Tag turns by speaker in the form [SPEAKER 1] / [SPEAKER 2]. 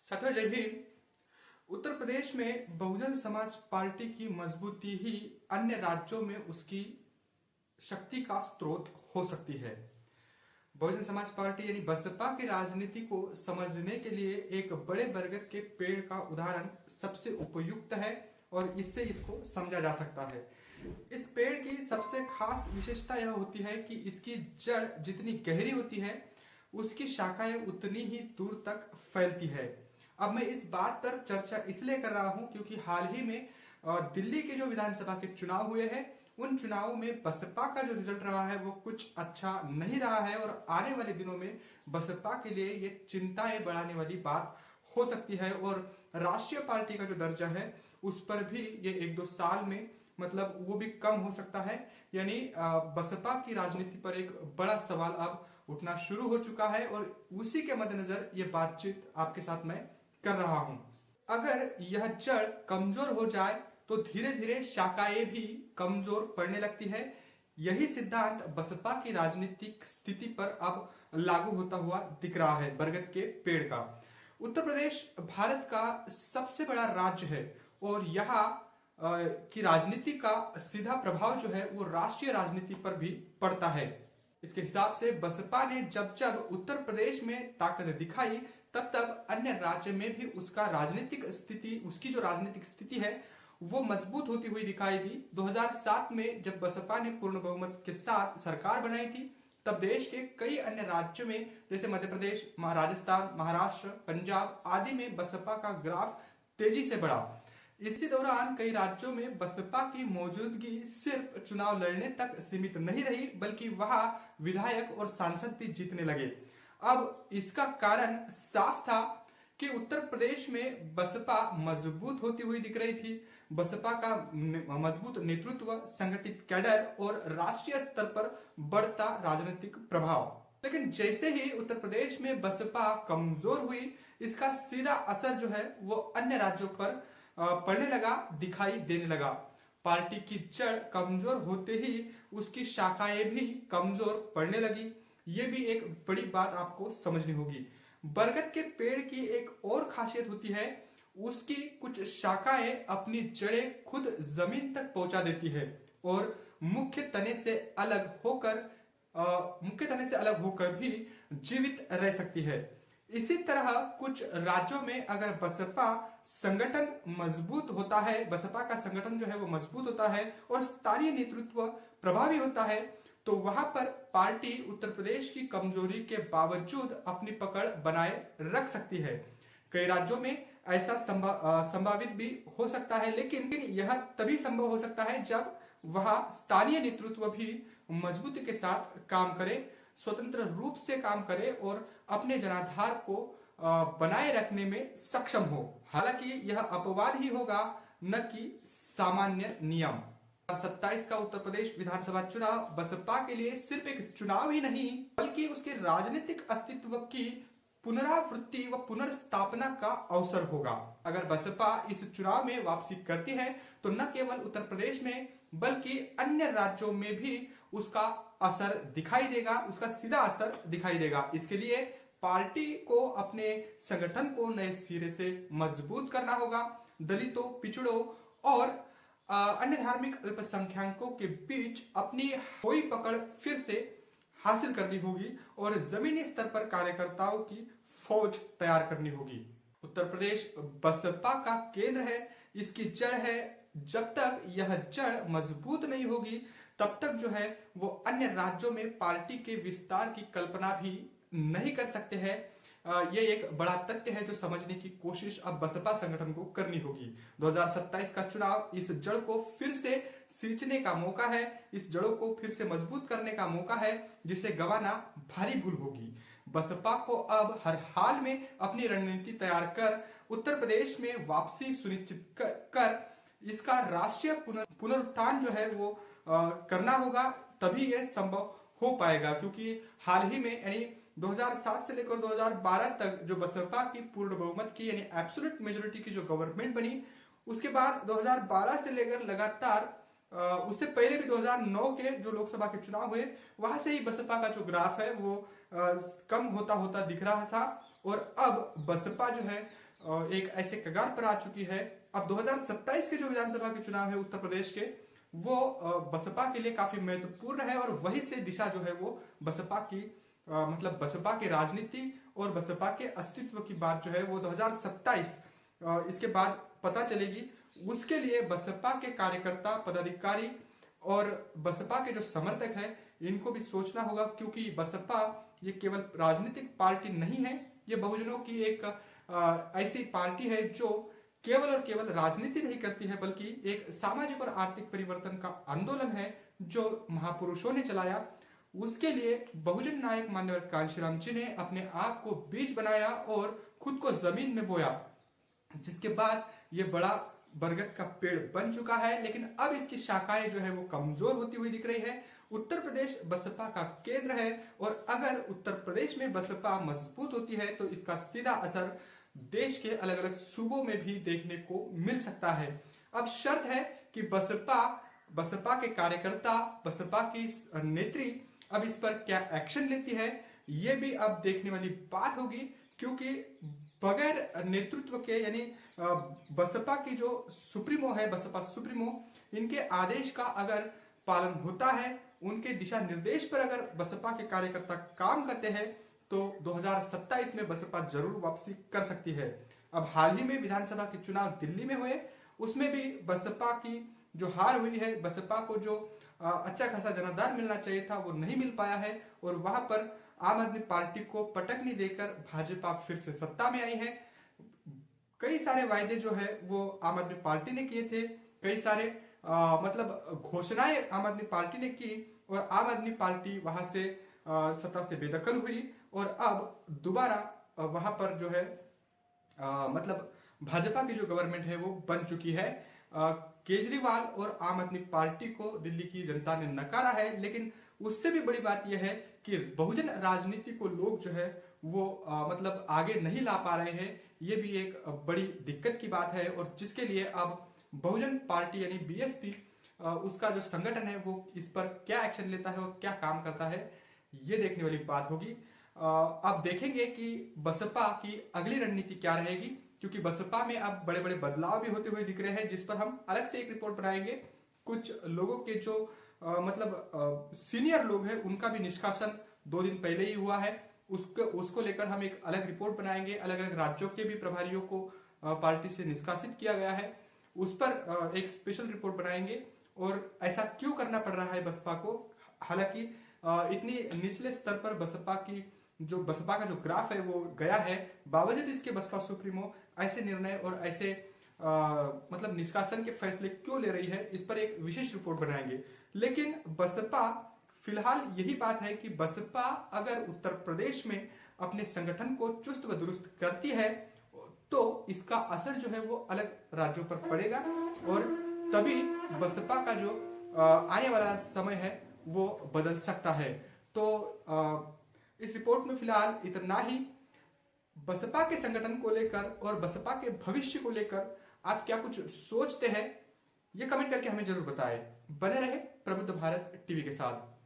[SPEAKER 1] साथियों जय भीम। उत्तर प्रदेश में बहुजन समाज पार्टी की मजबूती ही अन्य राज्यों में उसकी शक्ति का स्रोत हो सकती है। बहुजन समाज पार्टी यानी बसपा की राजनीति को समझने के लिए एक बड़े बरगद के पेड़ का उदाहरण सबसे उपयुक्त है और इससे इसको समझा जा सकता है। इस पेड़ की सबसे खास विशेषता यह होती है कि इसकी जड़ जितनी गहरी होती है उसकी शाखाएं उतनी ही दूर तक फैलती है। अब मैं इस बात पर चर्चा इसलिए कर रहा हूं क्योंकि हाल ही में दिल्ली के जो विधानसभा के चुनाव हुए हैं उन चुनावों में बसपा का जो रिजल्ट रहा है वो कुछ अच्छा नहीं रहा है और आने वाले दिनों में बसपा के लिए ये चिंताएं बढ़ाने वाली बात हो सकती है और राष्ट्रीय पार्टी का जो दर्जा है उस पर भी ये 1-2 साल में मतलब वो भी कम हो सकता है। यानी बसपा की राजनीति पर एक बड़ा सवाल अब उठना शुरू हो चुका है और उसी के मद्देनजर ये बातचीत आपके साथ मैं कर रहा हूं। अगर यह जड़ कमजोर हो जाए तो धीरे धीरे शाखाएं भी कमजोर पड़ने लगती है। यही सिद्धांत बसपा की राजनीतिक स्थिति पर अब लागू होता हुआ दिख रहा है बरगद के पेड़ का। उत्तर प्रदेश भारत का सबसे बड़ा राज्य है और यहाँ की राजनीति का सीधा प्रभाव जो है वो राष्ट्रीय राजनीति पर भी पड़ता है। इसके हिसाब से बसपा ने जब जब उत्तर प्रदेश में ताकत दिखाई तब तब अन्य राज्य में भी उसकी जो राजनीतिक स्थिति है वो मजबूत होती हुई दिखाई दी। 2007 में जब बसपा ने पूर्ण बहुमत के साथ सरकार बनाई थी तब देश के कई अन्य राज्यों में जैसे मध्य प्रदेश, राजस्थान, महाराष्ट्र, पंजाब आदि में बसपा का ग्राफ तेजी से बढ़ा। इसी दौरान कई राज्यों में बसपा की मौजूदगी सिर्फ चुनाव लड़ने तक सीमित नहीं रही बल्कि वहां विधायक और सांसद भी जीतने लगे। अब इसका कारण साफ था कि उत्तर प्रदेश में बसपा मजबूत होती हुई दिख रही थी। बसपा का मजबूत नेतृत्व, संगठित कैडर और राष्ट्रीय स्तर पर बढ़ता राजनीतिक प्रभाव। लेकिन जैसे ही उत्तर प्रदेश में बसपा कमजोर हुई इसका सीधा असर जो है वो अन्य राज्यों पर पड़ने लगा, दिखाई देने लगा। पार्टी की जड़ कमजोर होते ही उसकी शाखाएं भी कमजोर पड़ने लगी। ये भी एक बड़ी बात आपको समझनी होगी। बरगद के पेड़ की एक और खासियत होती है उसकी कुछ शाखाएं अपनी जड़ें खुद जमीन तक पहुंचा देती है और मुख्य तने से अलग होकर भी जीवित रह सकती है। इसी तरह कुछ राज्यों में अगर बसपा का संगठन जो है वो मजबूत होता है और स्थानीय नेतृत्व प्रभावी होता है तो वहां पर पार्टी उत्तर प्रदेश की कमजोरी के बावजूद अपनी पकड़ बनाए रख सकती है। कई राज्यों में ऐसा संभावित भी हो सकता है लेकिन यह तभी संभव हो सकता है जब वहां स्थानीय नेतृत्व भी मजबूती के साथ काम करे, स्वतंत्र रूप से काम करे और अपने जनाधार को बनाए रखने में सक्षम हो। हालांकि यह अपवाद ही होगा न कि सामान्य नियम। 27 का उत्तर प्रदेश विधानसभा चुनाव बसपा के लिए सिर्फ एक चुनाव ही नहीं बल्कि उसके राजनीतिक अस्तित्व की पुनरावृत्ति व पुनर्स्थापना का अवसर होगा। अगर बसपा इस चुनाव में वापसी करती है तो न केवल उत्तर प्रदेश में बल्कि अन्य राज्यों में भी उसका असर दिखाई देगा, उसका सीधा असर दिखाई देगा। इसके लिए पार्टी को अपने संगठन को नए सिरे से मजबूत करना होगा। दलितों, पिछड़ों और अन्य धार्मिक अल्पसंख्यकों के बीच अपनी हुई पकड़ फिर से हासिल करनी होगी और जमीनी स्तर पर कार्यकर्ताओं की फौज तैयार करनी होगी। उत्तर प्रदेश बसपा का केंद्र है, इसकी जड़ है। जब तक यह जड़ मजबूत नहीं होगी तब तक जो है वो अन्य राज्यों में पार्टी के विस्तार की कल्पना भी नहीं कर सकते हैं। ये एक बड़ा तथ्य है जो समझने की कोशिश अब बसपा संगठन को करनी होगी। 2027 का चुनाव इस जड़ को फिर से सींचने का मौका है, इस जड़ों को फिर से मजबूत करने का मौका है जिसे गंवाना भारी भूल होगी। बसपा को अब हर हाल में अपनी रणनीति तैयार कर उत्तर प्रदेश में वापसी सुनिश्चित कर इसका राष्ट्रीय पुनरुत्थान जो है वो करना होगा, तभी यह संभव हो पाएगा। क्योंकि हाल ही में यानी 2007 से लेकर 2012 तक जो बसपा की पूर्ण बहुमत की यानी एब्सोल्यूट मेजोरिटी की जो गवर्नमेंट बनी उसके बाद 2012 से लेकर लगातार उससे पहले भी 2009 के जो लोकसभा के चुनाव हुए वहां से ही बसपा का जो ग्राफ है वो कम होता होता दिख रहा था और अब बसपा जो है एक ऐसे कगार पर आ चुकी है। अब 2027 के जो विधानसभा के चुनाव है उत्तर प्रदेश के, वो बसपा के लिए काफी महत्वपूर्ण है और वही से दिशा जो है वो बसपा की मतलब बसपा की राजनीति और बसपा के अस्तित्व की बात जो है वो 2027 इसके बाद पता चलेगी। उसके लिए बसपा के कार्यकर्ता, पदाधिकारी और बसपा के जो समर्थक हैं इनको भी सोचना होगा, क्योंकि बसपा ये केवल राजनीतिक पार्टी नहीं है, ये बहुजनों की एक ऐसी पार्टी है जो केवल और केवल राजनीति नहीं करती है, बल्कि एक सामाजिक और आर्थिक परिवर्तन का आंदोलन है जो महापुरुषों ने चलाया। उसके लिए बहुजन नायक मान्यवर कांशीराम जी ने अपने आप को बीज बनाया और खुद को जमीन में बोया, जिसके बाद ये बड़ा बरगद का पेड़ बन चुका है। लेकिन अब इसकी शाखाएं जो है वो कमजोर होती हुई दिख रही है। उत्तर प्रदेश बसपा का केंद्र है और अगर उत्तर प्रदेश में बसपा मजबूत होती है तो इसका सीधा असर देश के अलग अलग सूबों में भी देखने को मिल सकता है। अब शर्त है कि बसपा के कार्यकर्ता, बसपा की नेत्री अब इस पर क्या एक्शन लेती है, ये भी अब देखने वाली बात होगी, क्योंकि बगैर नेतृत्व के यानी बसपा की जो सुप्रीमो है, बसपा सुप्रीमो, इनके आदेश का अगर पालन होता है, उनके दिशा निर्देश पर अगर बसपा के कार्यकर्ता काम करते हैं तो 2027 में बसपा जरूर वापसी कर सकती है। अब हाल ही में विधानसभा के चुनाव दिल्ली में हुए, उसमें भी बसपा की जो हार हुई है, बसपा को जो अच्छा खासा जनाधार मिलना चाहिए था वो नहीं मिल पाया है और वहां पर आम आदमी पार्टी को पटकनी देकर भाजपा फिर से सत्ता में आई है। कई सारे वायदे जो है वो आम आदमी पार्टी ने किए थे, कई सारे मतलब घोषणाएं आम आदमी पार्टी ने की और आम आदमी पार्टी वहां से सत्ता से बेदखल हुई और अब दोबारा वहां पर जो है मतलब भाजपा की जो गवर्नमेंट है वो बन चुकी है। केजरीवाल और आम आदमी पार्टी को दिल्ली की जनता ने नकारा है, लेकिन उससे भी बड़ी बात यह है कि बहुजन राजनीति को लोग जो है वो मतलब आगे नहीं ला पा रहे हैं। ये भी एक बड़ी दिक्कत की बात है और जिसके लिए अब बहुजन पार्टी यानी बीएसपी उसका जो संगठन है वो इस पर क्या एक्शन लेता है और क्या काम करता है, ये देखने वाली बात होगी। अब देखेंगे कि बसपा की अगली रणनीति क्या रहेगी, क्योंकि बसपा में अब बड़े बड़े बदलाव भी होते हुए दिख रहे हैं, जिस पर हम अलग से एक रिपोर्ट बनाएंगे। कुछ लोगों के जो मतलब सीनियर लोग हैं उनका भी निष्कासन 2 दिन पहले ही हुआ है, उसको लेकर हम एक अलग रिपोर्ट बनाएंगे। अलग अलग राज्यों के भी प्रभारियों को पार्टी से निष्कासित किया गया है, उस पर एक स्पेशल रिपोर्ट बनाएंगे और ऐसा क्यों करना पड़ रहा है बसपा को। हालांकि इतनी निचले स्तर पर बसपा का जो ग्राफ है वो गया है, बावजूद इसके बसपा सुप्रीमो ऐसे निर्णय और ऐसे मतलब निष्कासन के फैसले क्यों ले रही है, इस पर एक विशेष रिपोर्ट बनाएंगे। लेकिन बसपा फिलहाल यही बात है कि बसपा अगर उत्तर प्रदेश में अपने संगठन को चुस्त व दुरुस्त करती है तो इसका असर जो है वो अलग राज्यों पर पड़ेगा और तभी बसपा का जो आने वाला समय है वो बदल सकता है। तो इस रिपोर्ट में फिलहाल इतना ही। बसपा के संगठन को लेकर और बसपा के भविष्य को लेकर आप क्या कुछ सोचते हैं, ये कमेंट करके हमें जरूर बताएं। बने रहे प्रबुद्ध भारत टीवी के साथ।